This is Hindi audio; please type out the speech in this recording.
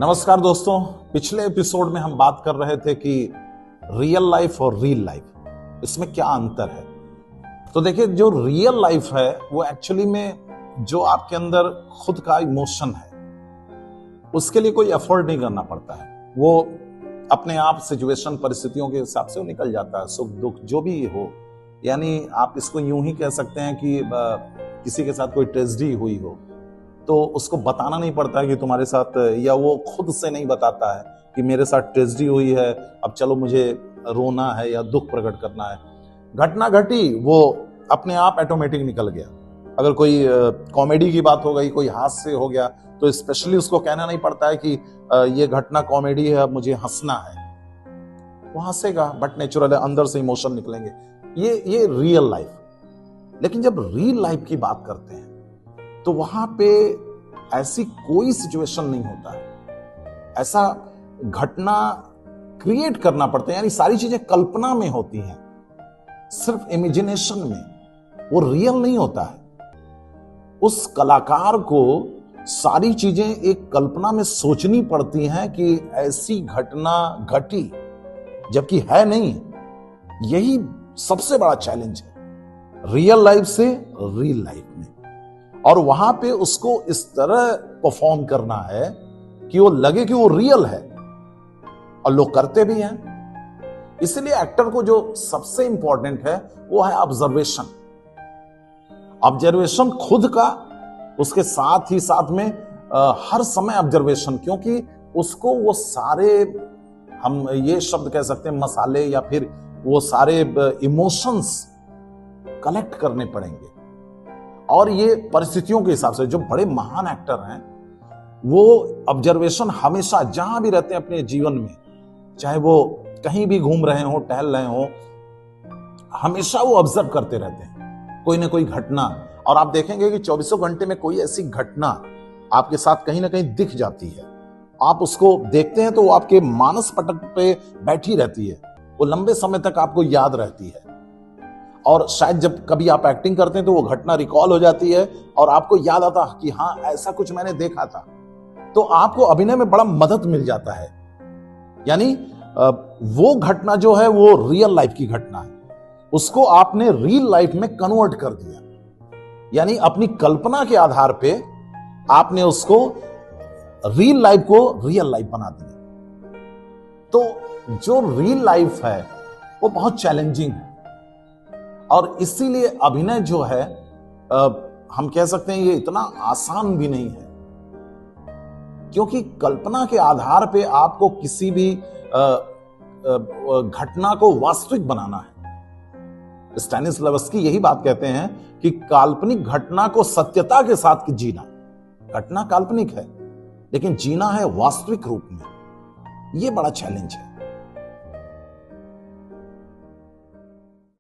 नमस्कार दोस्तों, पिछले एपिसोड में हम बात कर रहे थे कि रियल लाइफ और रील लाइफ, इसमें क्या अंतर है। तो देखिए, जो रियल लाइफ है वो एक्चुअली में जो आपके अंदर खुद का इमोशन है उसके लिए कोई एफर्ट नहीं करना पड़ता है। वो अपने आप सिचुएशन परिस्थितियों के हिसाब से वो निकल जाता है, सुख दुख जो भी हो। यानी आप इसको यूं ही कह सकते हैं कि किसी के साथ कोई ट्रेजेडी हुई हो तो उसको बताना नहीं पड़ता है कि तुम्हारे साथ, या वो खुद से नहीं बताता है कि मेरे साथ ट्रेजेडी हुई है, अब चलो मुझे रोना है या दुख प्रकट करना है। घटना घटी, वो अपने आप ऑटोमेटिक निकल गया। अगर कोई कॉमेडी की बात हो गई, कोई हास्य हो गया, तो स्पेशली उसको कहना नहीं पड़ता है कि ये घटना कॉमेडी है, अब मुझे हंसना है। वो हंसेगा, बट नेचुरल है, अंदर से इमोशन निकलेंगे। ये रियल लाइफ। लेकिन जब रियल लाइफ की बात करते हैं तो वहां पे ऐसी कोई सिचुएशन नहीं होता है, ऐसा घटना क्रिएट करना पड़ता है। यानी सारी चीजें कल्पना में होती हैं, सिर्फ इमेजिनेशन में, वो रियल नहीं होता है। उस कलाकार को सारी चीजें एक कल्पना में सोचनी पड़ती हैं कि ऐसी घटना घटी, जबकि है नहीं। यही सबसे बड़ा चैलेंज है रियल लाइफ से रियल लाइफ में। और वहां पे उसको इस तरह परफॉर्म करना है कि वो लगे कि वो रियल है, और लोग करते भी हैं। इसलिए एक्टर को जो सबसे इंपॉर्टेंट है वो है ऑब्जर्वेशन। ऑब्जर्वेशन खुद का, उसके साथ ही साथ में हर समय ऑब्जर्वेशन, क्योंकि उसको वो सारे, हम ये शब्द कह सकते हैं, मसाले या फिर वो सारे इमोशंस कलेक्ट करने पड़ेंगे। और ये परिस्थितियों के हिसाब से, जो बड़े महान एक्टर हैं वो ऑब्जर्वेशन हमेशा जहां भी रहते हैं अपने जीवन में, चाहे वो कहीं भी घूम रहे हो, टहल रहे हो, हमेशा वो ऑब्जर्व करते रहते हैं कोई ना कोई घटना। और आप देखेंगे कि 24 घंटे में कोई ऐसी घटना आपके साथ कहीं ना कहीं दिख जाती है, आप उसको देखते हैं तो वो आपके मानस पटल पे बैठी रहती है, वो लंबे समय तक आपको याद रहती है। और शायद जब कभी आप एक्टिंग करते हैं तो वो घटना रिकॉल हो जाती है और आपको याद आता कि हाँ, ऐसा कुछ मैंने देखा था, तो आपको अभिनय में बड़ा मदद मिल जाता है। यानी वो घटना जो है वो रियल लाइफ की घटना है, उसको आपने रियल लाइफ में कन्वर्ट कर दिया। यानी अपनी कल्पना के आधार पे आपने उसको, रियल लाइफ को रियल लाइफ बना दिया। तो जो रियल लाइफ है वो बहुत चैलेंजिंग है, और इसीलिए अभिनय जो है, हम कह सकते हैं ये इतना आसान भी नहीं है, क्योंकि कल्पना के आधार पे आपको किसी भी घटना को वास्तविक बनाना है। स्टैनिस्लावस्की यही बात कहते हैं कि काल्पनिक घटना को सत्यता के साथ जीना। घटना काल्पनिक है लेकिन जीना है वास्तविक रूप में। यह बड़ा चैलेंज है।